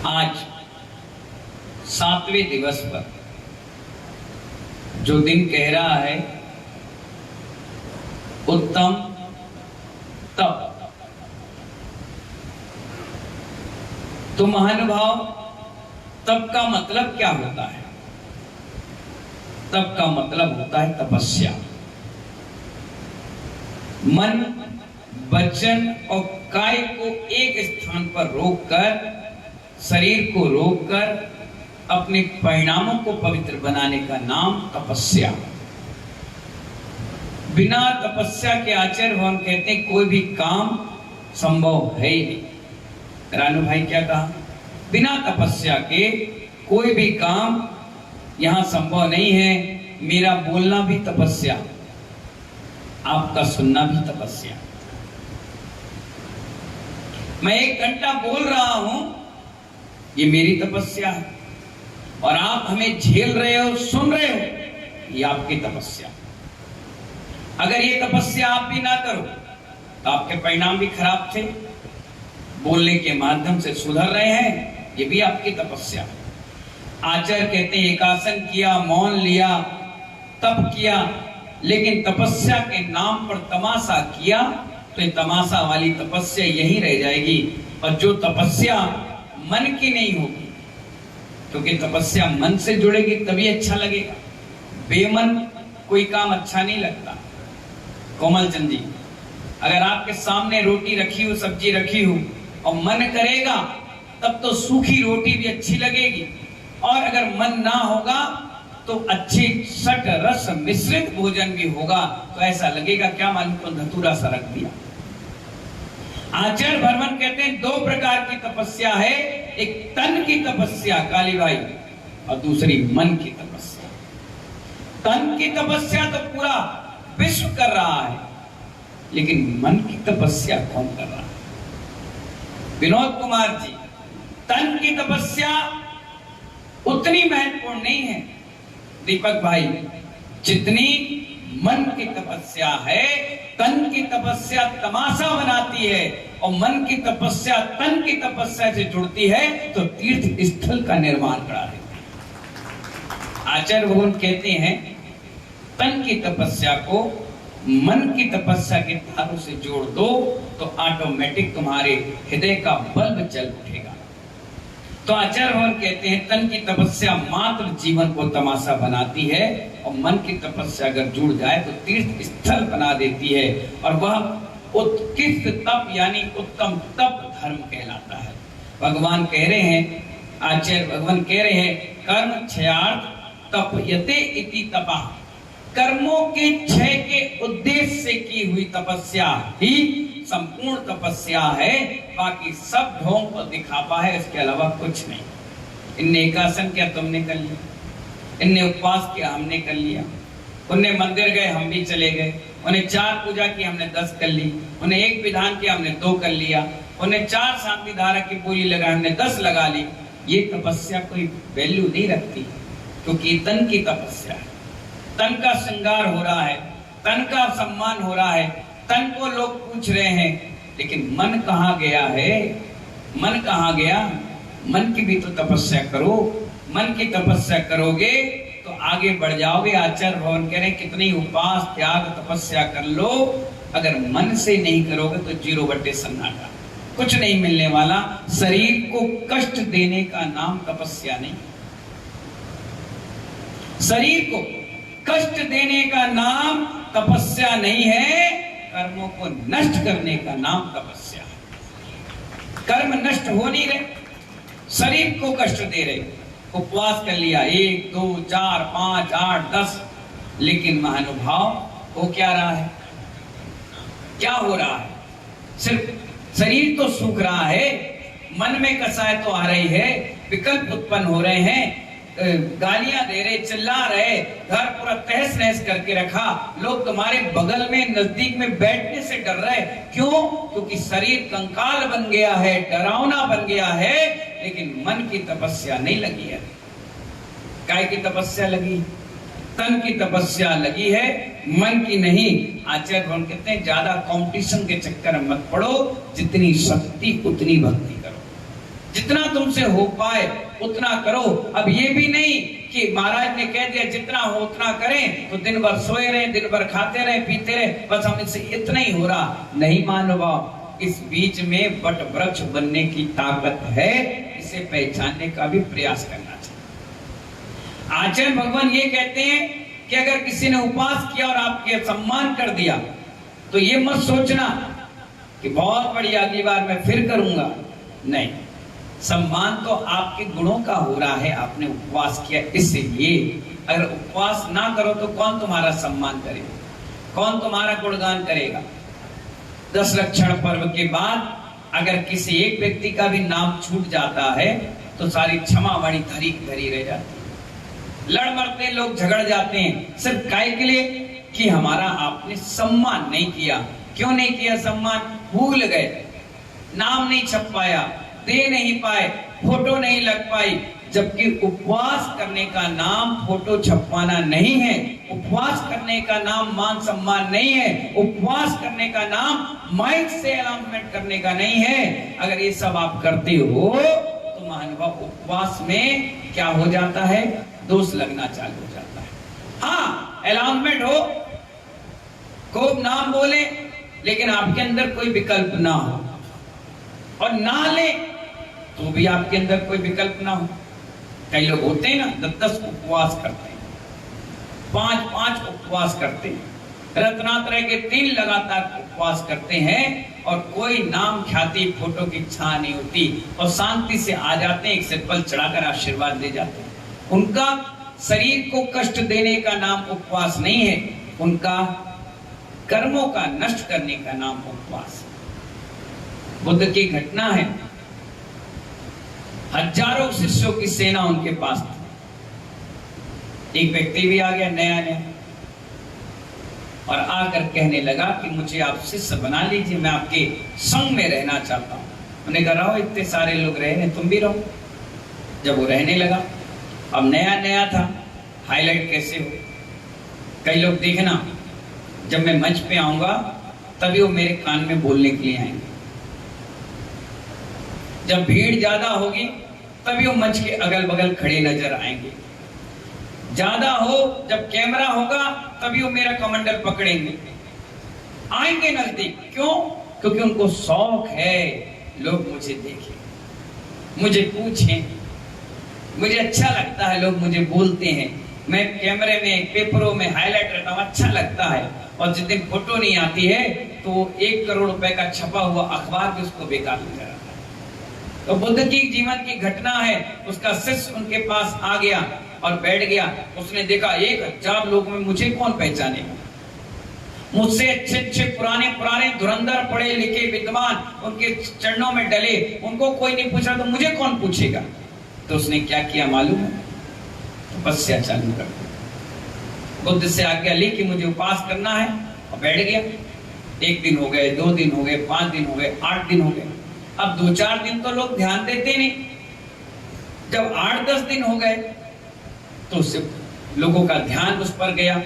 आज 7वें दिवस पर जो दिन कह रहा है उत्तम तप, तो महानुभाव तप का मतलब क्या होता है? तप का मतलब होता है तपस्या। मन, वचन और काय को एक स्थान पर रोककर, शरीर को रोककर अपने परिणामों को पवित्र बनाने का नाम तपस्या। बिना तपस्या के आचार्य भगवान कहते हैं कोई भी काम संभव है ही नहीं। रानू भाई क्या कहा? बिना तपस्या के कोई भी काम यहां संभव नहीं है। मेरा बोलना भी तपस्या, आपका सुनना भी तपस्या। मैं 1 घंटा बोल रहा हूं, ये मेरी तपस्या है, और आप हमें झेल रहे हो, सुन रहे हो, ये आपकी तपस्या। अगर ये तपस्या आप भी ना करो तो आपके परिणाम भी खराब थे। बोलने के माध्यम से सुधर रहे हैं, ये भी आपकी तपस्या। आचार्य कहते हैं एक आसन किया, मौन लिया, तप किया, लेकिन तपस्या के नाम पर तमाशा किया तो ये तमाशा वाली तपस्या यही रह जाएगी। और जो तपस्या मन की नहीं होगी, क्योंकि तपस्या मन से जुड़ेगी तभी अच्छा लगेगा। बेमन कोई काम अच्छा नहीं लगता। कोमल चंद जी, अगर आपके सामने रोटी रखी हो, सब्जी रखी हो और मन करेगा तब तो सूखी रोटी भी अच्छी लगेगी, और अगर मन ना होगा तो अच्छी सट रस मिश्रित भोजन भी होगा तो ऐसा लगेगा क्या मालूम तो धतूरा सा रख दिया। आचार्य भगवान कहते हैं 2 प्रकार की तपस्या है, एक तन की तपस्या काली भाई, और दूसरी मन की तपस्या। तन की तपस्या तो पूरा विश्व कर रहा है, लेकिन मन की तपस्या कौन कर रहा है? विनोद कुमार जी, तन की तपस्या उतनी महत्वपूर्ण नहीं है दीपक भाई जितनी मन की तपस्या है। तन की तपस्या तमाशा बनाती है और मन की तपस्या तन की तपस्या से जुड़ती है तो तीर्थ स्थल का निर्माण करा देती है। आचार्य भगवान कहते हैं तन की तपस्या को मन की तपस्या के तारों से जोड़ दो तो ऑटोमेटिक तुम्हारे हृदय का बल्ब जल उठेगा। तो आचार्य भगवान कहते हैं तन की तपस्या मात्र जीवन को तमाशा बनाती है, और मन की तपस्या अगर जुड़ जाए तो तीर्थ स्थल बना देती है, और वह उत्कृष्ट तप यानी उत्तम तप धर्म कहलाता है। भगवान कह रहे हैं, आचार्य भगवान कह रहे हैं कर्म क्षयार्थ तपयते इति तपः। कर्मों के क्षय के उद्देश्य से की हुई तपस्या ही संपूर्ण तपस्या है, बाकी सब ढोंग और दिखावा है, इसके अलावा कुछ नहीं। इनने एकासन किया, तुमने कर लिया। इनने उपवास किया, हमने कर लिया। उन्हें मंदिर गए, हम भी चले गए। उन्हें 4 पूजा की, हमने 10 कर ली। उन्हें 1 विधान किया, हमने 2 कर लिया। उन्हें 4 शांति धारा की बोली लगाई, हमने 10 लगा ली। ये तपस्या कोई वैल्यू नहीं रखती, क्योंकि तन की तपस्या है। तन का श्रृंगार हो रहा है, तन का सम्मान हो रहा है, तन को लोग पूछ रहे हैं, लेकिन मन कहाँ गया है? मन कहाँ गया? मन की भी तो तपस्या करो। मन की तपस्या करोगे तो आगे बढ़ जाओगे। आचार्य भगवान कह रहे हैं कितनी उपास त्याग तपस्या कर लो, अगर मन से नहीं करोगे तो 0 बटे सन्नाटा, कुछ नहीं मिलने वाला। शरीर को कष्ट देने का नाम तपस्या नहीं। शरीर को कष्ट देने का नाम तपस्या नहीं है, कर्मों को नष्ट करने का नाम तपस्या है। कर्म नष्ट हो नहीं रहे, शरीर को कष्ट दे रहे। उपवास कर लिया 1, 2, 4, 5, 8, 10, लेकिन महानुभाव हो क्या रहा है? क्या हो रहा है? सिर्फ शरीर तो सूख रहा है, मन में कसाय तो आ रही है, विकल्प उत्पन्न हो रहे हैं, गालियां दे रहे, चिल्ला रहे, घर पूरा तहस नहस करके रखा। लोग तुम्हारे बगल में नजदीक में बैठने से डर रहे। क्यों? क्योंकि शरीर कंकाल बन गया है, डरावना बन गया है, लेकिन मन की तपस्या नहीं लगी है। काय की तपस्या लगी? तन की तपस्या लगी है, मन की नहीं। आचार्य भगवान कहते हैं ज्यादा कंपटीशन के चक्कर में मत पड़ो, जितनी शक्ति उतनी भक्ति करो, जितना तुमसे हो पाए उतना करो। अब ये भी नहीं कि महाराज ने कह दिया जितना हो उतना करें, तो दिन भर सोए रहे, दिन भर खाते रहे, पीते रहे, बस हमसे इतना ही हो रहा। नहीं मानव, इस बीच में वट वृक्ष बनने की ताकत है, इसे पहचानने का भी प्रयास करना चाहिए। आचार्य भगवान ये कहते हैं कि अगर किसी ने उपवास किया और आपके सम्मान कर दिया, तो ये मत सोचना कि बहुत बढ़िया अगली बार मैं फिर करूंगा। नहीं, सम्मान तो आपके गुणों का हो रहा है, आपने उपवास किया इसलिए। अगर उपवास ना करो तो कौन तुम्हारा सम्मान करेगा, कौन तुम्हारा गुणगान करेगा। 10 लक्षण पर्व के बाद अगर किसी एक व्यक्ति का भी नाम छूट जाता है तो सारी क्षमावाणी धरी धरी रह जाती है। लड़ मरते लोग, झगड़ जाते हैं, सिर्फ काय के लिए कि हमारा आपने सम्मान नहीं किया। क्यों नहीं किया सम्मान? भूल गए, नाम नहीं छप पाया, दे नहीं पाए, फोटो नहीं लग पाई। जबकि उपवास करने का नाम फोटो छपवाना नहीं है, उपवास करने का नाम मान सम्मान नहीं है, उपवास करने का नाम माइक से अनाउंसमेंट करने का नहीं है। अगर ये सब आप करते हो तो महानुभाव उपवास में क्या हो जाता है? दोष लगना चालू हो जाता है। हाँ, अनाउंसमेंट हो, खूब नाम बोले, लेकिन आपके अंदर कोई विकल्प ना हो, और ना ले तो भी आपके अंदर कोई विकल्प ना हो। कई लोग होते हैं ना 10 उपवास करते हैं, 5 उपवास करते हैं, रत्नात्रय के 3 लगातार उपवास करते हैं, और कोई नाम ख्याति फोटो की इच्छा नहीं होती, और शांति से आ जाते हैं, एक सिरपल चढ़ाकर आशीर्वाद दे जाते हैं। उनका शरीर को कष्ट देने का नाम उपवास नहीं है, उनका कर्मों का नष्ट करने का नाम उपवास। बुद्ध की घटना है, हजारों शिष्यों की सेना उनके पास थी। एक व्यक्ति भी आ गया नया नया, और आकर कहने लगा कि मुझे आप शिष्य बना लीजिए, मैं आपके संग में रहना चाहता हूं। उन्होंने कहा रहो, इतने सारे लोग रहे हैं, तुम भी रहो। जब वो रहने लगा, अब नया नया था, हाईलाइट कैसे हो। कई लोग देखना, जब मैं मंच पे आऊंगा तभी वो मेरे कान में बोलने के लिए आएंगे, जब भीड़ ज्यादा होगी तभी वो मंच के अगल बगल खड़े नजर आएंगे, ज्यादा हो जब कैमरा होगा तभी वो मेरा कमंडल पकड़ेंगे, आएंगे नजदीक। क्यों? क्योंकि उनको शौक है लोग मुझे देखें, मुझे पूछें, मुझे अच्छा लगता है लोग मुझे बोलते हैं, मैं कैमरे में पेपरों में हाईलाइट रहता हूं, अच्छा लगता है। और जिस दिन फोटो नहीं आती है तो 1 करोड़ रुपए का छपा हुआ अखबार भी उसको बेकार हो जाता है। तो बुद्ध की जीवन की घटना है, उसका शिष्य उनके पास आ गया और बैठ गया। उसने देखा 1000 लोगों में मुझे कौन पहचानेगा, मुझसे अच्छे अच्छे पुराने पुराने धुरंधर पढ़े लिखे विद्वान उनके चरणों में डले, उनको कोई नहीं पूछा तो मुझे कौन पूछेगा। तो उसने क्या किया मालूम है? तपस्या चालू कर दी। बुद्ध से आज्ञा ली कि मुझे उपवास करना है, और बैठ गया। 1 दिन हो गए, 2 दिन हो गए, 5 दिन हो गए, 8 दिन हो गए। अब 2-4 दिन तो लोग ध्यान देते नहीं, जब 8-10 दिन हो गए तो उससे लोगों का ध्यान उस पर गया।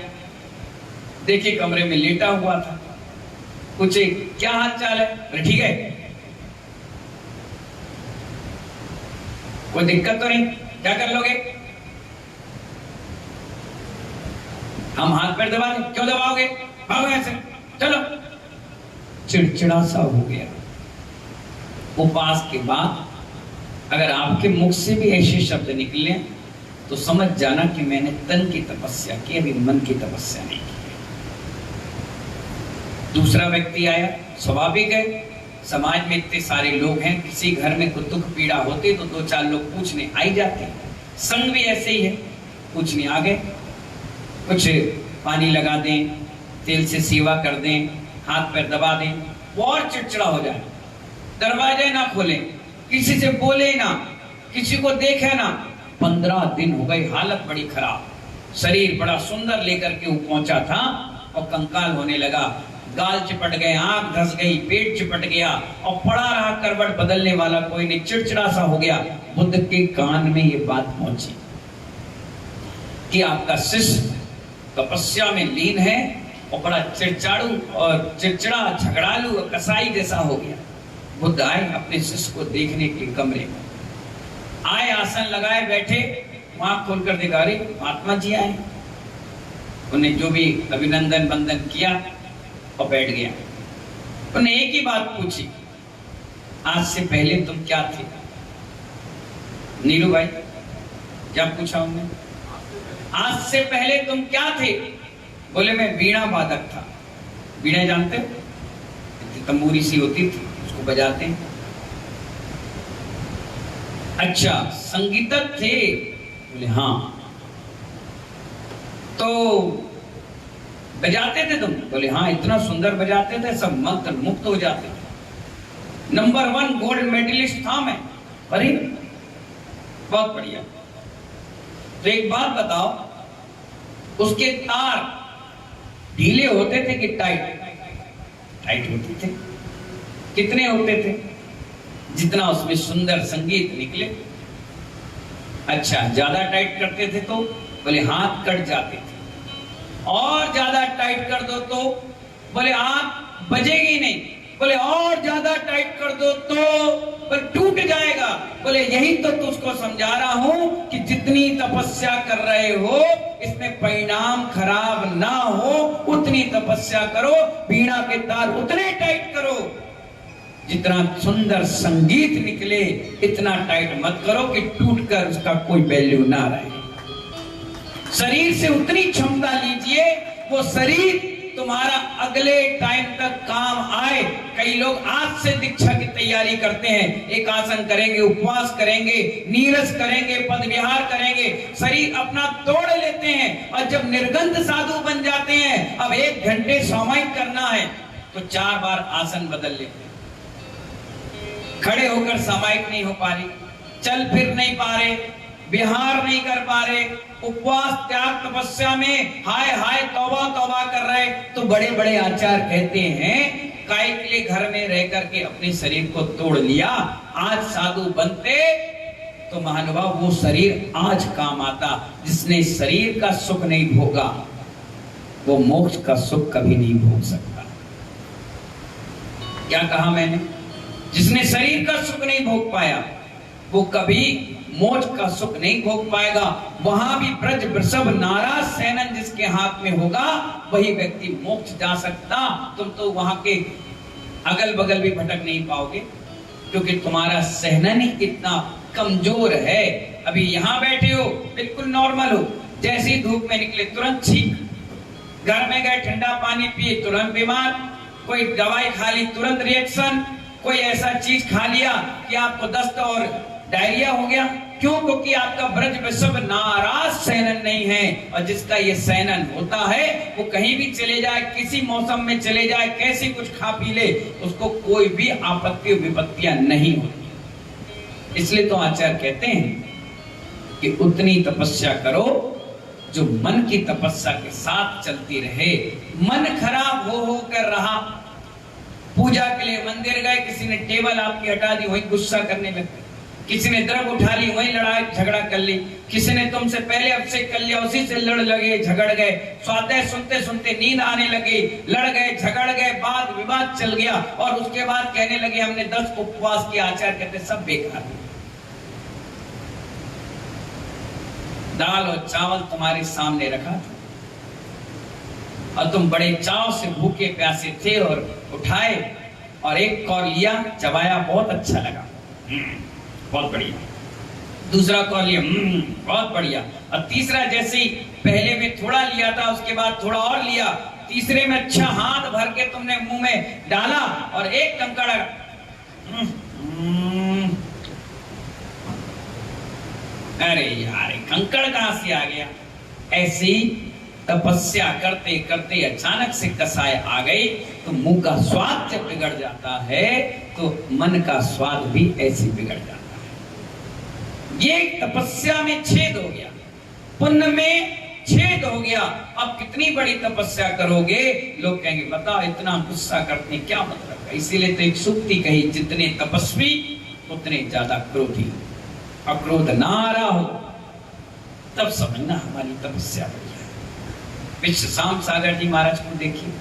देखिए कमरे में लेटा हुआ था, पूछे क्या हाल चाल है? ठीक है, कोई दिक्कत तो नहीं, क्या कर लोगे? हम हाथ पैर दबा दें। क्यों दबाओगे? भागो ऐसे, चलो। चिड़चिड़ा सा हो गया। उपवास के बाद अगर आपके मुख से भी ऐसे शब्द निकले तो समझ जाना कि मैंने तन की तपस्या की, अभी मन की तपस्या नहीं की। दूसरा व्यक्ति आया, स्वाभाविक है, समाज में इतने सारे लोग हैं, किसी घर में कुछ दुख पीड़ा होती तो 2-4 लोग पूछने आ ही जाते हैं। संग भी ऐसे ही है, पूछने आ गए, कुछ पानी लगा दें, तेल से सेवा कर दें, हाथ पैर दबा दें, वो और चिड़चिड़ा हो जाए। दरवाजे ना खोलें, किसी से बोले ना, किसी को देखे ना। 15 दिन हो गए, हालत बड़ी खराब, शरीर बड़ा सुंदर लेकर के वो पहुंचा था और कंकाल होने लगा, गाल चिपट गए, आंख धस गई, पेट चिपट गया, और पड़ा रहा, करवट बदलने वाला कोई नहीं, चिड़चिड़ा सा हो गया। बुद्ध के कान में ये बात पहुंची कि आपका शिष्य तपस्या में लीन है और बड़ा चिड़चाड़ू और चिड़चिड़ा झगड़ालू और कसाई जैसा हो गया। बुद्ध आए अपने शिष्य को देखने के लिए कमरे में आए, आसन लगाए, बैठे, वहां खोलकर देखा, अरे महात्मा जी आए। उन्हें जो भी अभिनंदन बंदन किया और बैठ गया। उन्हें एक ही बात पूछी, आज से पहले तुम क्या थे? नीरू भाई क्या पूछा उन्होंने? आज से पहले तुम क्या थे? बोले मैं वीणा वादक था। वीणा जानते हो? तंबूरी सी होती थी, उसको बजाते हैं। अच्छा, संगीतज्ञ थे? बोले हाँ। तो बजाते थे तुम? बोले हाँ, इतना सुंदर बजाते थे, सब मंत्र मुक्त हो जाते थे। नंबर 1 गोल्ड मेडलिस्ट था मैं। अरे बहुत बढ़िया। तो एक बात बताओ, उसके तार ढीले होते थे कि टाइट? टाइट होते थे। कितने होते थे? जितना उसमें सुंदर संगीत निकले। अच्छा, ज्यादा टाइट करते थे तो? बोले हाथ कट जाते थे। और ज्यादा टाइट कर दो तो? बोले आंख बजेगी नहीं। बोले और ज्यादा टाइट कर दो तो? बोले टूट जाएगा। बोले यही तो तुझको समझा रहा हूं कि जितनी तपस्या कर रहे हो इसमें परिणाम खराब ना हो, उतनी तपस्या करो। वीणा के तार उतने टाइट करो, जितना सुंदर संगीत निकले, इतना टाइट मत करो कि टूटकर उसका कोई वैल्यू ना रहे। शरीर से उतनी क्षमता लीजिए, वो शरीर तुम्हारा अगले टाइम तक काम आए। कई लोग आज से दीक्षा की तैयारी करते हैं, एक आसन करेंगे, उपवास करेंगे, नीरस करेंगे, पद विहार करेंगे, शरीर अपना तोड़ लेते हैं और जब निर्गंध साधु बन जाते हैं, अब 1 घंटे सामायिक करना है तो 4 बार आसन बदल लेते हैं। खड़े होकर सामायिक नहीं हो पा रही, चल फिर नहीं पा रहे, विहार नहीं कर पा रहे, उपवास त्याग तपस्या में हाय हाय तौबा तौबा कर रहे। तो बड़े बड़े आचार्य कहते हैं, काय के लिए घर में रह करके अपने शरीर को तोड़ लिया, आज साधु बनते तो महानुभाव वो शरीर आज काम आता। जिसने शरीर का सुख नहीं भोगा वो मोक्ष का सुख कभी नहीं भोग सकता। क्या कहा मैंने? जिसने शरीर का सुख नहीं भोग पाया वो कभी मोक्ष का सुख नहीं भोग पाएगा। वहां भी ब्रज वृषभ नाराज सैनन जिसके हाथ में होगा वही व्यक्ति मोक्ष जा सकता। तुम तो वहां के अगल बगल भी भटक नहीं पाओगे, क्योंकि तुम्हारा सहनन ही इतना कमजोर है। अभी यहां बैठे हो बिल्कुल नॉर्मल हो, जैसे ही धूप में निकले तुरंत छींक, घर में गए ठंडा पानी पिए तुरंत बीमार, कोई दवाई खा ली तुरंत रिएक्शन, कोई ऐसा चीज खा लिया कि आपको दस्त और डायरिया हो गया। क्यों? क्योंकि आपका ब्रज वृषभ नाराज सैनन नहीं है। और जिसका ये सैनन होता है वो कहीं भी चले जाए, किसी मौसम में चले जाए, कैसे कुछ खा पी ले, उसको कोई भी आपत्ति विपत्तियां नहीं होती। इसलिए तो आचार्य कहते हैं कि उतनी तपस्या करो जो मन की तपस्या के साथ चलती रहे। मन खराब हो कर रहा, पूजा के लिए मंदिर गए, किसी ने टेबल आपकी हटा दी, वही गुस्सा करने लगे, किसी ने द्रव उठा ली, वही लड़ाई झगड़ा कर ली, किसी ने तुमसे पहले अभिषेक कर लिया, उसी से लड़ लगे, झगड़ गए, स्वाध्याय सुनते सुनते नींद आने लगी, लड़ गए, झगड़ गए, वाद विवाद चल गया और उसके बाद कहने लगे हमने 10 उपवास किए। आचार्य कहते सब बेकार। दाल और चावल तुम्हारे सामने रखा था और तुम बड़े चाव से भूखे प्यासे थे और उठाए और एक कौर लिया, चबाया, बहुत अच्छा लगा, बहुत बढ़िया। दूसरा कौर लिया, बहुत बढ़िया। और तीसरा जैसे ही पहले में थोड़ा लिया था उसके बाद थोड़ा और लिया, तीसरे में अच्छा हाथ भर के तुमने मुंह में डाला और एक कंकड़, अरे यार कंकड़ कहां से आ गया। ऐसी तपस्या करते करते अचानक से कसाय आ गई तो मुंह का स्वाद जब बिगड़ जाता है तो मन का स्वाद भी ऐसे बिगड़ जाता है। ये तपस्या में छेद हो गया, पुण्य में छेद हो गया। अब कितनी बड़ी तपस्या करोगे, लोग कहेंगे बताओ इतना गुस्सा करते क्या मतलब है। इसीलिए तो एक सूक्ति कही, जितने तपस्वी उतने ज्यादा क्रोधी। अक्रोध ना रहा हो तब समझना हमारी तपस्या बढ़िया है। विश्व शाम सागर जी महाराज को देखिए,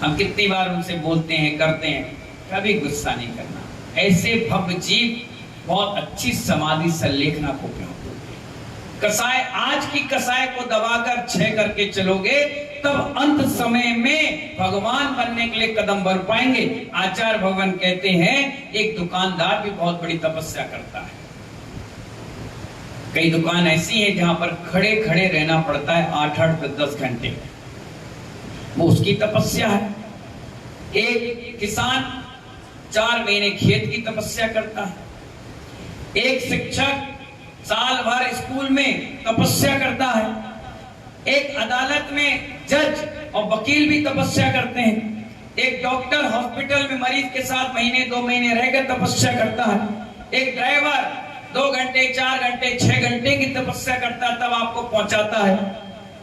हम कितनी बार उनसे बोलते हैं, करते हैं, कभी गुस्सा नहीं करना। ऐसे भव्य जीव बहुत अच्छी समाधि संलेखना को प्राप्त होते हैं। कसाय, आज की कसाय को दबाकर क्षय करके चलोगे तब अंत समय में भगवान बनने के लिए कदम बढ़ पाएंगे। आचार्य भगवान कहते हैं एक दुकानदार भी बहुत बड़ी तपस्या करता है। कई दुकान ऐसी है जहां पर खड़े खड़े रहना पड़ता है 8-8 10 घंटे, वो उसकी तपस्या है। एक किसान 4 महीने खेत की तपस्या करता है। एक शिक्षक साल भर स्कूल में तपस्या करता है। एक अदालत में जज और वकील भी तपस्या करते हैं। एक डॉक्टर हॉस्पिटल में मरीज के साथ महीने 2 महीने रहकर तपस्या करता है। एक ड्राइवर 2 घंटे 4 घंटे 6 घंटे की तपस्या करता है, तब आपको पहुंचाता है।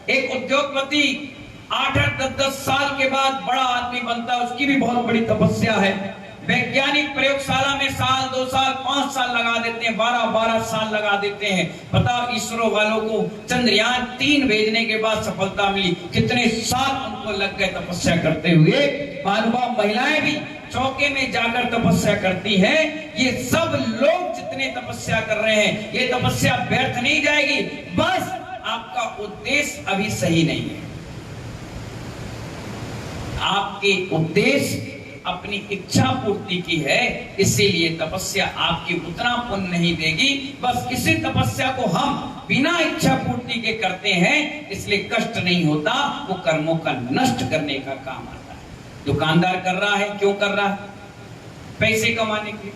एक उद्योगपति 8-8 10 साल के बाद बड़ा आदमी बनता है, उसकी भी बहुत बड़ी तपस्या है। वैज्ञानिक प्रयोगशाला में साल 2 साल 5 साल लगा देते हैं, 12 साल लगा देते हैं। पता इसरो वालों को चंद्रयान 3 भेजने के बाद सफलता मिली, कितने साल उनको लग गए तपस्या करते हुए। महानुभाव महिलाएं भी चौके में जाकर तपस्या करती हैं। ये सब लोग जितने तपस्या कर रहे हैं, ये तपस्या व्यर्थ नहीं जाएगी, बस आपका उद्देश्य अभी सही नहीं है। आपके उद्देश्य अपनी इच्छा पूर्ति की है, इसीलिए तपस्या आपकी उतना पुण्य नहीं देगी। बस इसी तपस्या को हम बिना इच्छा पूर्ति के करते हैं, इसलिए कष्ट नहीं होता, वो कर्मों का नष्ट करने का काम आता है। दुकानदार कर रहा है, क्यों कर रहा है? पैसे कमाने के लिए।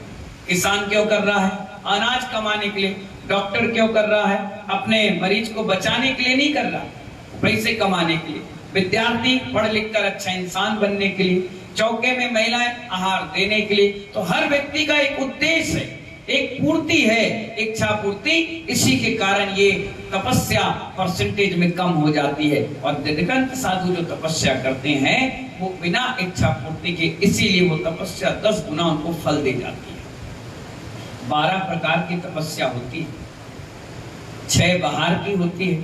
किसान क्यों कर रहा है? अनाज कमाने के लिए। डॉक्टर क्यों कर रहा है? अपने मरीज को बचाने के लिए नहीं कर रहा, पैसे कमाने के लिए। विद्यार्थी पढ़ लिख कर अच्छा इंसान बनने के लिए। चौके में महिलाएं आहार देने के लिए। तो हर व्यक्ति का एक उद्देश्य है, एक पूर्ति है, इच्छा पूर्ति। इसी के कारण ये तपस्या परसेंटेज में कम हो जाती है। और दिगंत साधु जो तपस्या करते हैं वो बिना इच्छा पूर्ति के, इसीलिए वो तपस्या 10 गुना उनको फल दे जाती है। 12 प्रकार की तपस्या होती है, 6 बाहर की होती है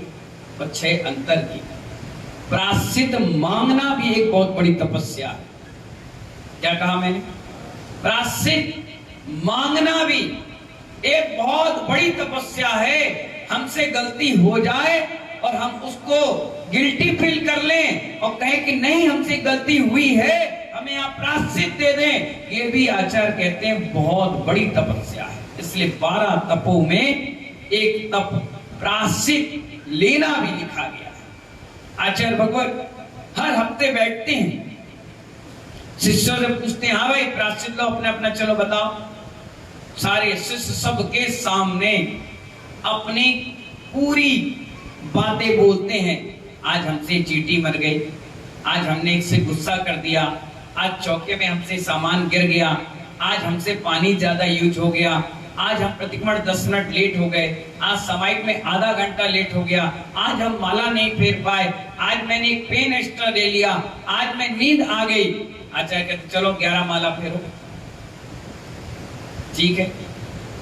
और 6 अंतर की। प्रायश्चित मांगना भी एक बहुत बड़ी तपस्या है। क्या कहा मैंने? प्रायश्चित मांगना भी एक बहुत बड़ी तपस्या है। हमसे गलती हो जाए और हम उसको गिल्टी फील कर लें और कहें कि नहीं हमसे गलती हुई है, हमें आप प्रायश्चित दे दें, ये भी आचार्य कहते हैं बहुत बड़ी तपस्या है। इसलिए 12 तपों में एक तप प्रायश्चित लेना भी लिखा गया है। आचार्य भगवत हर हफ्ते बैठते हैं, शिष्यों से पूछते हैं, हाँ भाई प्रायश्चित लो अपने अपना, चलो बताओ। सारे शिष्य सबके सामने अपनी पूरी बातें बोलते हैं। आज हमसे चींटी मर गई, आज हमने इससे गुस्सा कर दिया, आज चौके में हमसे सामान गिर गया, आज हमसे पानी ज्यादा यूज हो गया, आज हम प्रतिक्रमण 10 मिनट लेट हो गए, आज समाइट में आधा घंटा लेट हो गया, आज हम माला नहीं फेर पाए, आज मैंने एक पेन एक्स्ट्रा ले लिया, आज मैं नींद आ गई। आचार्य कहते चलो 11 माला फेरो, ठीक है।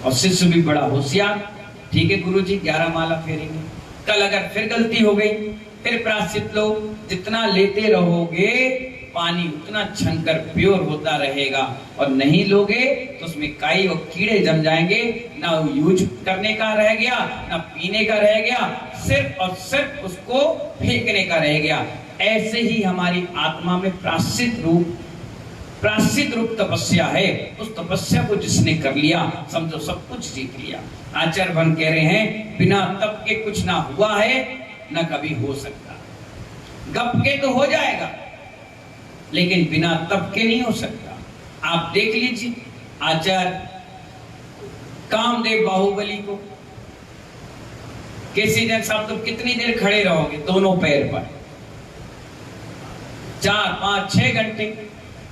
और शिष्य भी बड़ा होशियार, ठीक है गुरुजी 11 माला फेरेंगे। कल अगर फिर गलती हो गई, फिर प्रायश्चित लो। जितना लेते रहोगे पानी उतना छनकर प्योर होता रहेगा, और नहीं लोगे तो उसमें काई और कीड़े जम जाएंगे, ना यूज करने का रह गया, ना पीने का रह गया, सिर्फ और सिर्फ उसको फेंकने का रह गया। ऐसे ही हमारी आत्मा में प्रायश्चित रूप तपस्या है। उस तपस्या को जिसने कर लिया समझो सब कुछ जीत लिया। आचार्य भगवान कह रहे हैं बिना तप के कुछ ना हुआ है, ना कभी हो सकता। गप के तो हो जाएगा, लेकिन बिना तप के नहीं हो सकता। आप देख लीजिए आचार्य कामदेव बाहुबली को, किसी जन साहब तुम कितनी देर खड़े रहोगे दोनों पैर पर? 4, 5, 6 घंटे,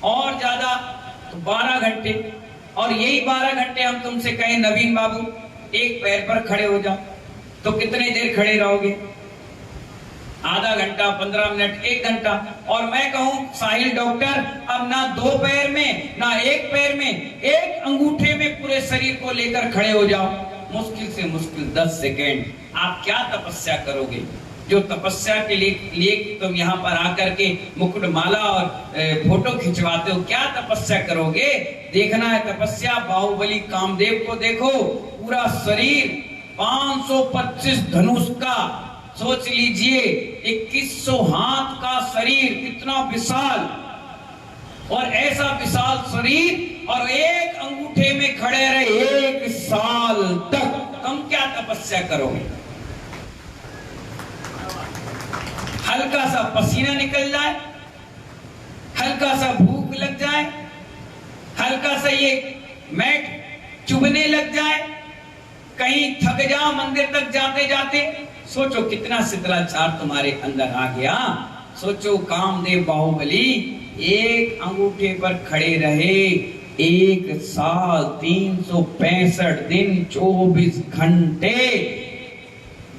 और ज्यादा तो 12 घंटे। और यही 12 घंटे हम तुमसे कहें नवीन बाबू एक पैर पर खड़े हो जाओ, तो कितने देर खड़े रहोगे? आधा घंटा, 15 मिनट, 1 घंटा। और मैं कहूं साहिल डॉक्टर अब ना 2 पैर में ना 1 पैर में, 1 अंगूठे में पूरे शरीर को लेकर खड़े हो जाओ, मुश्किल से मुश्किल 10 सेकेंड। आप क्या तपस्या करोगे? जो तपस्या के लिए तुम यहाँ पर आकर के मुकुटमाला और फोटो खिंचवाते हो, क्या तपस्या करोगे? देखना है तपस्या। बाहुबली कामदेव को देखो, पूरा शरीर 525 धनुष का, सोच लीजिए 2100 हाथ का शरीर, कितना विशाल। और ऐसा विशाल शरीर और एक अंगूठे में खड़े रहे 1 साल तक, तुम क्या तपस्या करोगे? हल्का सा पसीना निकल जाए, हल्का सा भूख लग जाए, हल्का सा ये मैट चुभने लग जाए, कहीं थक जाओ मंदिर तक जाते जाते, सोचो कितना शिथिलाचार तुम्हारे अंदर आ गया। सोचो कामदेव बाहुबली एक अंगूठे पर खड़े रहे 1 साल 365 दिन 24 घंटे।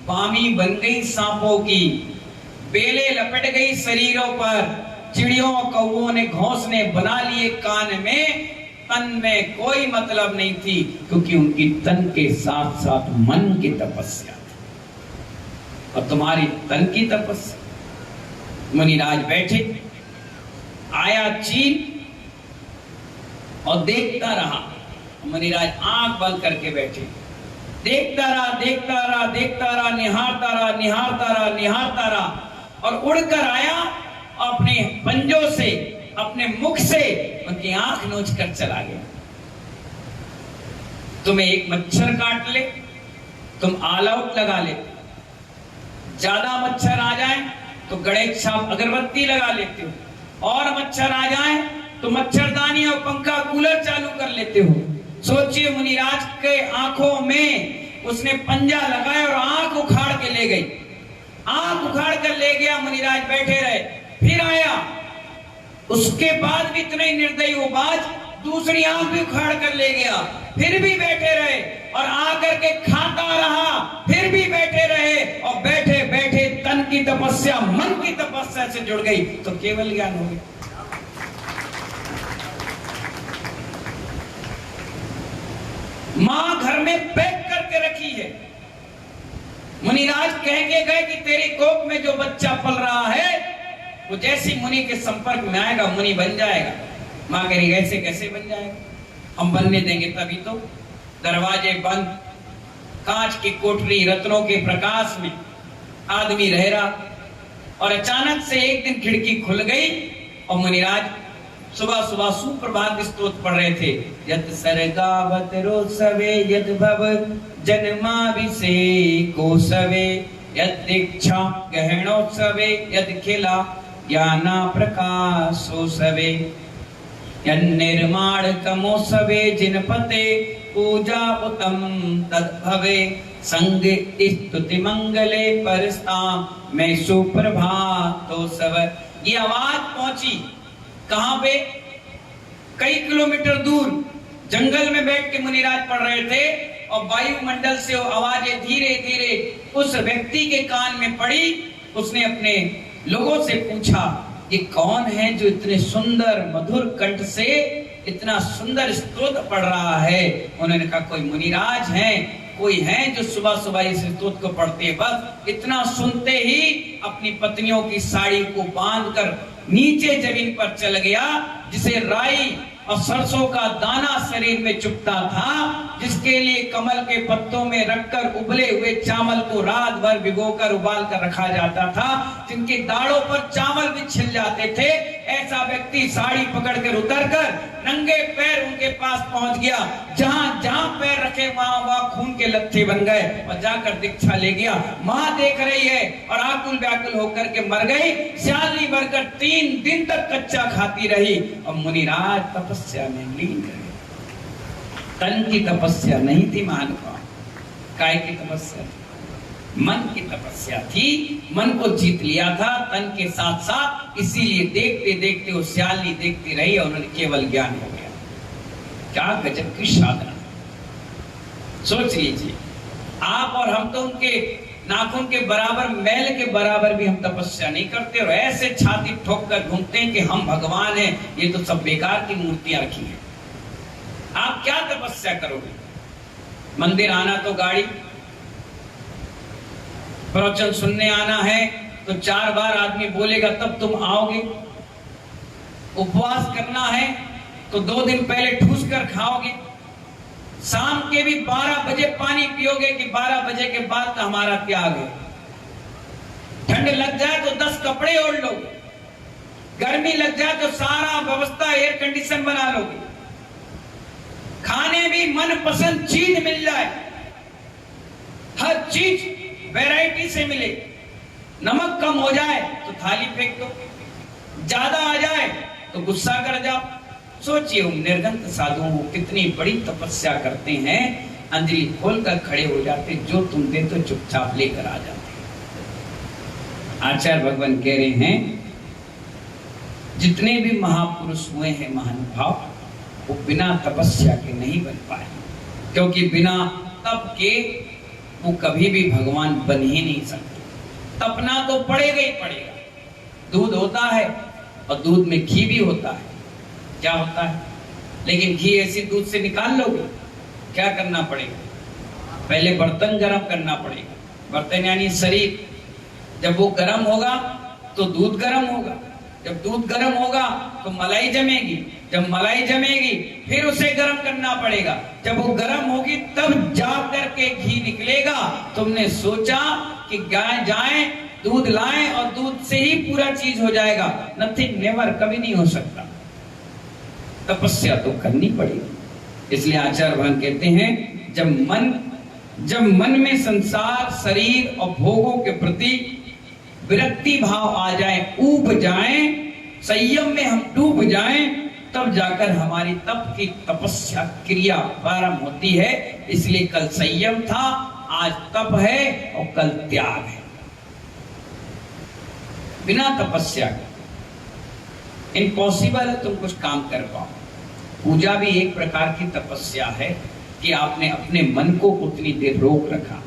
बामी बन गई सांपों की, बेले लपट गई शरीरों पर, चिड़ियों कौओं ने घोंसले बना लिए कान में, तन में कोई मतलब नहीं थी, क्योंकि उनकी तन के साथ साथ मन की तपस्या थी। और तुम्हारी तन की तपस्या। मुनिराज बैठे, आया चीन और देखता रहा। मुनिराज आंख बंद करके बैठे, देखता रहा, देखता रहा, देखता रहा, निहारता रहा, निहारता रहा, निहारता रहा, और उड़कर आया अपने पंजों से, अपने मुख से उनकी आंख नोच कर चला गया। तुम्हें एक मच्छर काट ले, तुम ऑल आउट लगा लेते, ज्यादा मच्छर आ जाए तो गणेश छाप अगरबत्ती लगा लेते हो, और मच्छर आ जाए तो मच्छरदानी और पंखा कूलर चालू कर लेते हो। सोचिए मुनिराज के आंखों में उसने पंजा लगाया और आंख उखाड़ के ले गई, आंख उखाड़ कर ले गया। मुनिराज बैठे रहे, फिर आया, उसके बाद भी इतने निर्दयी वो बाज दूसरी आंख भी उखाड़ कर ले गया, फिर भी बैठे रहे, और आकर के खाता रहा, फिर भी बैठे रहे, और बैठे बैठे तन की तपस्या मन की तपस्या से जुड़ गई तो केवल ज्ञान हो गया। मां घर में पैक करके रखी है। मुनिराज कह के गए कि तेरी कोख में जो बच्चा पल रहा है वो जैसी मुनि के संपर्क में आएगा मुनि बन जाएगा। मां कह रही ऐसे कैसे बन जाएगा, हम बनने देंगे तभी तो। दरवाजे बंद, कांच की कोठरी, रत्नों के प्रकाश में आदमी रह रहा, और अचानक से एक दिन खिड़की खुल गई और मुनिराज सुबह सुबह सुप्रभात स्तोत्र पढ़ रहे थे। यत सर्गावत रोसवे यद भव जन्माभिषेको सवे, यद दीक्षा गहनोत्सवे यद खिला ज्ञाना प्रकाशो सवे, यद निर्माण कमोत्सवे जिनपते पूजा उत्तम तद्भवे, संग स्तुति मंगले परस्ता में सुप्रभातो सव। ये आवाज पहुंची कहां पे? कई किलोमीटर दूर जंगल में बैठ के मुनिराज पढ़ रहे थे, और वायुमंडल से आवाजें धीरे धीरे उस व्यक्ति के कान में पड़ी। उसने अपने लोगों से पूछा ये कौन है जो इतने सुंदर मधुर कंठ से इतना सुंदर स्तोत्र पढ़ रहा है? उन्होंने कहा कोई मुनिराज हैं, कोई हैं जो सुबह सुबह इस स्तोत्र को पढ़ते हैं। बस इतना सुनते ही अपनी पत्नियों की साड़ी को बांधकर नीचे जमीन पर चल गया, जिसे राई और सरसों का दाना शरीर में चुभता था, जिसके लिए कमल के पत्तों में रखकर उबले हुए चावल को रात भर भिगोकर उबाल कर रखा जाता था, जिनके दाढ़ों पर चावल भी छिल जाते थे, ऐसा व्यक्ति साड़ी पकड़कर उतरकर नंगे पैर उनके पास पहुंच गया। जहां जहां पैर रखे वहां वहां खून के लत्थे बन गए, और जाकर दीक्षा ले गया। मां देख रही है और आकुल व्याकुल होकर के मर गई। स्याली भरकर 3 दिन तक कच्चा खाती रही, और मुनिराज तपस्या में लीन रहे। तन की तपस्या नहीं थी महानुभाव, काय की तपस्या थी? मन की तपस्या थी। मन को जीत लिया था तन के साथ साथ, इसीलिए देखते देखते वो स्याली देखती रही और उन्हें केवल ज्ञान हो गया। क्या गजब की साधना! सोच लीजिए, आप और हम तो उनके नाखून के बराबर, मैल के बराबर भी हम तपस्या नहीं करते, और ऐसे छाती ठोक कर घूमते हैं कि हम भगवान हैं। ये तो सब बेकार की मूर्तियां रखी हैं। आप क्या तपस्या करोगे? मंदिर आना तो गाड़ी, प्रवचन सुनने आना है तो 4 बार आदमी बोलेगा तब तुम आओगे। उपवास करना है तो 2 दिन पहले ठूस कर खाओगे। शाम के भी 12 बजे पानी पियोगे कि 12 बजे के बाद का हमारा त्याग है। ठंड लग जाए तो 10 कपड़े ओढ़ लोगे, गर्मी लग जाए तो सारा व्यवस्था एयर कंडीशन बना लोगे। खाने भी मन पसंद चीज मिल जाए, हर चीज वैरायटी से मिले। नमक कम हो जाए तो थाली फेंक दो, ज्यादा आ जाए तो गुस्सा कर जाओ। सोचिए निर्गंत साधुओं को कितनी बड़ी तपस्या करते हैं, अंजलि खोलकर खड़े हो जाते, जो तुम दे तो चुपचाप लेकर आ जाते। आचार्य भगवान कह रहे हैं जितने भी महापुरुष हुए हैं महानुभाव, वो बिना तपस्या के नहीं बन पाए, क्योंकि बिना तप के वो कभी भी भगवान बन ही नहीं सकते। तपना तो पड़ेगा ही पड़ेगा। दूध होता है और दूध में घी भी होता है। क्या होता है? लेकिन घी ऐसी दूध से निकाल लोगे, क्या करना पड़ेगा? पहले बर्तन गर्म करना पड़ेगा। बर्तन यानी शरीर। जब वो गर्म होगा तो दूध गर्म होगा, जब दूध गर्म होगा तो मलाई जमेगी, जब मलाई जमेगी फिर उसे गर्म करना पड़ेगा, जब वो गर्म होगी तब जा करके घी निकलेगा। तुमने सोचा कि गाय जाए दूध लाएं और दूध से ही पूरा चीज हो जाएगा? नथिंग, नेवर, कभी नहीं हो सकता। तपस्या तो करनी पड़ेगी। इसलिए आचार्य भगवान कहते हैं जब मन में संसार, शरीर और भोगों के प्रति विरक्ति भाव आ जाए, ऊब जाए, संयम में हम डूब जाएं, तब जाकर हमारी तप की तपस्या क्रिया प्रारंभ होती है। इसलिए कल संयम था, आज तप है और कल त्याग है। बिना तपस्या के इम्पॉसिबल है तुम कुछ काम कर पाओ। पूजा भी एक प्रकार की तपस्या है कि आपने अपने मन को उतनी देर रोक रखा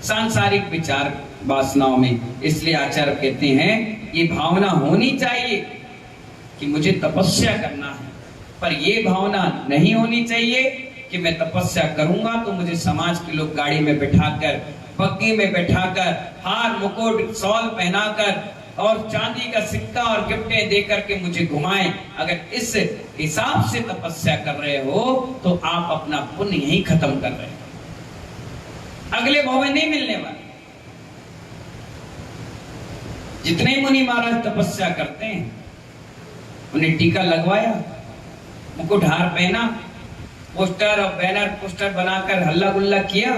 सांसारिक विचार वासनाओं में। इसलिए आचार्य कहते हैं ये भावना होनी चाहिए कि मुझे तपस्या करना है, पर ये भावना नहीं होनी चाहिए कि मैं तपस्या करूंगा तो मुझे समाज के लोग गाड़ी में बैठाकर, बग्गी में बैठाकर, हार मुकुट शॉल पहनाकर और चांदी का सिक्का और गिफ्टें देकर के मुझे घुमाएं। अगर इस हिसाब से तपस्या कर रहे हो तो आप अपना पुण्य यहीं खत्म कर रहे हो, अगले भाव में नहीं मिलने वाले। जितने मुनि महाराज तपस्या करते हैं, उन्हें टीका लगवाया, मुकुट हार पहना, पोस्टर और बैनर पोस्टर बनाकर हल्ला गुल्ला किया,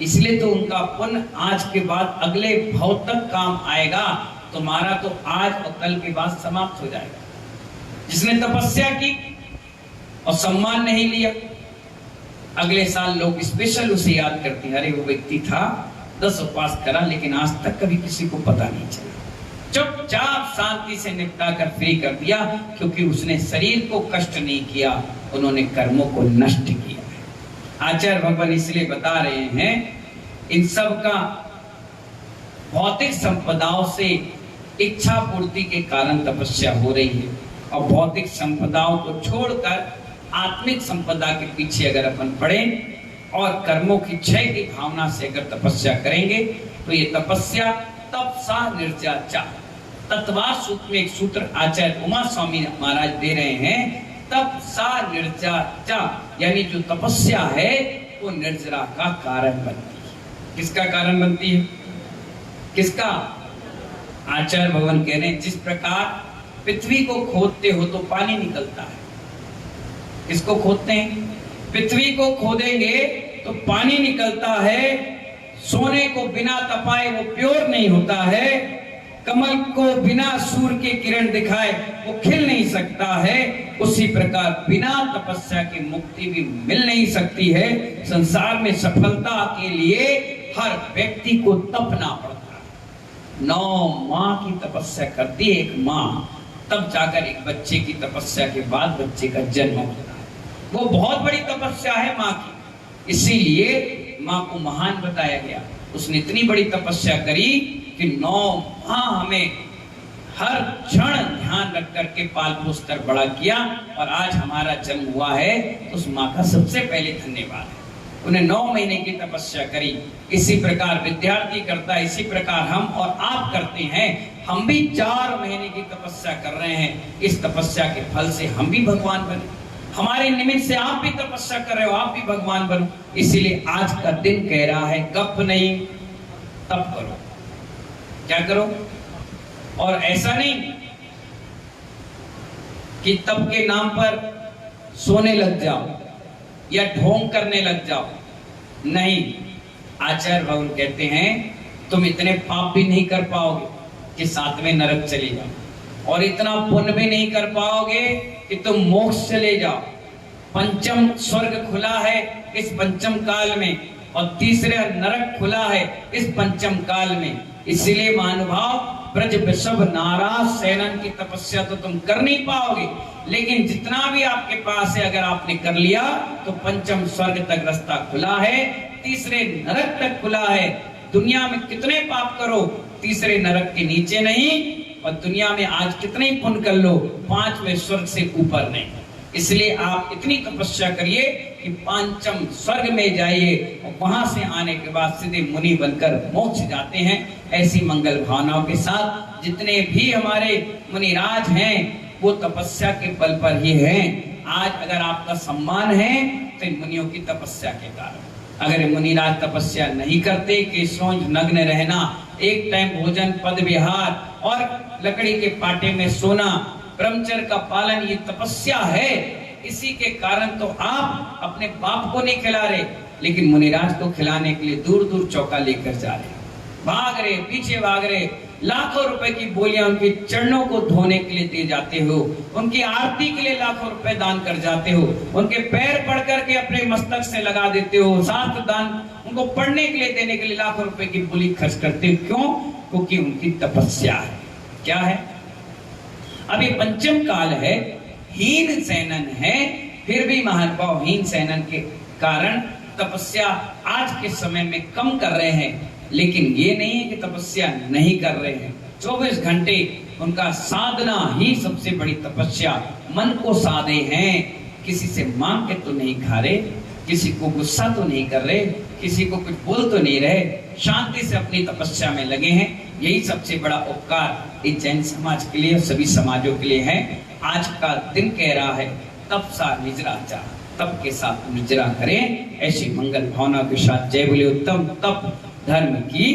इसलिए तो उनका पुण्य आज के बाद अगले भाव तक काम आएगा। तुम्हारा तो आज और कल के बाद समाप्त हो जाएगा। जिसने तपस्या की और सम्मान नहीं लिया, अगले साल लोग स्पेशल उसे याद करते हैं, अरे वो व्यक्ति था 10 उपवास करा लेकिन आज तक कभी किसी को पता नहीं चला, चुपचाप शांति से निपटा कर फ्री कर दिया, क्योंकि उसने शरीर को कष्ट नहीं किया, उन्होंने कर्मों को नष्ट किया है। आचार्य भगवान इसलिए बता रहे हैं इन सब का भौतिक संपदाओं से इच्छा पूर्ति के कारण तपस्या हो रही है, और भौतिक संपदाओं को छोड़कर आत्मिक संपदा के पीछे अगर अपन पड़े और कर्मों की क्षय की भावना से अगर तपस्या करेंगे तो ये तपस्या तपसा निर्जरा। तत्वा सूत्र में एक सूत्र आचार्य उमा स्वामी महाराज दे रहे हैं, तपसा निर्जरा, यानी जो तपस्या है वो निर्जरा का कारण बनती है। किसका कारण बनती है? किसका? आचार्य भगवान कह रहे हैं जिस प्रकार पृथ्वी को खोदते हो तो पानी निकलता है। किसको खोदते हैं? पृथ्वी को खोदेंगे तो पानी निकलता है। सोने को बिना तपाए वो प्योर नहीं होता है। कमल को बिना सूर्य की किरण दिखाए वो खिल नहीं सकता है। उसी प्रकार बिना तपस्या की मुक्ति भी मिल नहीं सकती है। संसार में सफलता के लिए हर व्यक्ति को तपना पड़ता है। 9 माह की तपस्या करती है एक माँ, तब जाकर एक बच्चे की तपस्या के बाद बच्चे का जन्म होता है। वो बहुत बड़ी तपस्या है माँ की, इसीलिए माँ को महान बताया गया। उसने इतनी बड़ी तपस्या करी कि 9 माह हमें हर क्षण ध्यान रख करके पाल पोस कर बड़ा किया, और आज हमारा जन्म हुआ है तो उस माँ का सबसे पहले धन्यवाद है। उन्हें 9 महीने की तपस्या करी। इसी प्रकार विद्यार्थी करता है, इसी प्रकार हम और आप करते हैं। हम भी 4 महीने की तपस्या कर रहे हैं। इस तपस्या के फल से हम भी भगवान बने। हमारे निमित्त से आप भी तपस्या कर रहे हो, आप भी भगवान बनो। इसीलिए आज का दिन कह रहा है गप नहीं, तप करो। क्या करो? और ऐसा नहीं कि तप के नाम पर सोने लग जाओ या ढोंग करने लग जाओ। नहीं, आचार्य भगवान कहते हैं तुम इतने पाप भी नहीं कर पाओगे कि 7वें नरक चले जाओ, और इतना पुण्य भी नहीं कर पाओगे कि तुम मोक्ष चले जाओ। पंचम स्वर्ग खुला है इस पंचम काल में, और तीसरा नरक खुला है इस पंचम काल में। इसीलिए महानुभाव, ब्रज वृषभ नाराज सेनन की तपस्या तो तुम कर नहीं पाओगे, लेकिन जितना भी आपके पास है अगर आपने कर लिया तो पंचम स्वर्ग तक रास्ता खुला है, तीसरे नरक तक खुला है। दुनिया में कितने पाप करो, तीसरे नरक के नीचे नहीं, और दुनिया में आज कितने पुण्य कर लो, 5वें स्वर्ग से ऊपर नहीं। इसलिए आप इतनी तपस्या करिए कि पंचम स्वर्ग में जाइए, और वहां से आने के बाद सीधे मुनि बनकर मोक्ष जाते हैं। ऐसी मंगल भावनाओं के साथ जितने भी हमारे मुनिराज हैं वो तपस्या के बल पर ही हैं। आज अगर आपका सम्मान है तो इन मुनियों की तपस्या के कारण। अगर मुनिराज तपस्या नहीं करते, केशोंझ नग्न रहना, एक टाइम भोजन, पद विहार और लकड़ी के पाटे में सोना, ब्रह्मचर्य का पालन, ये तपस्या है। इसी के कारण तो आप अपने बाप को नहीं खिला रहे, लेकिन मुनिराज को खिलाने के लिए दूर दूर चौका लेकर जा रहे, भाग रहे, पीछे भाग रहे। लाखों रुपए की बोलियां उनके चरणों को धोने के लिए दे जाते हो, उनकी आरती के लिए लाखों रुपए दान कर जाते हो, उनके पैर पढ़ करके अपने मस्तक से लगा देते हो, शास्त्र दान उनको पढ़ने के लिए देने के लिए लाखों रुपए की बोली खर्च करते हो। क्यों? क्योंकि उनकी तपस्या है। क्या है? अभी पंचम काल है, हीन सैनन है, फिर भी महानुभाव हीन सैनन के कारण तपस्या आज के समय में कम कर रहे हैं। लेकिन ये नहीं है कि तपस्या नहीं कर रहे हैं, 24 घंटे उनका साधना ही सबसे बड़ी तपस्या। मन को साधे हैं, किसी से मांग के तो नहीं खा रहे, किसी को गुस्सा तो नहीं कर रहे, किसी को कुछ बोल तो नहीं रहे, शांति से अपनी तपस्या में लगे हैं। यही सबसे बड़ा उपकार इस जैन समाज के लिए, सभी समाजों के लिए है। आज का दिन कह रहा है तप सा निजरा जा, तप के साथ निजरा करें। ऐसी मंगल भावना के साथ जय बोले उत्तम तप धर्म की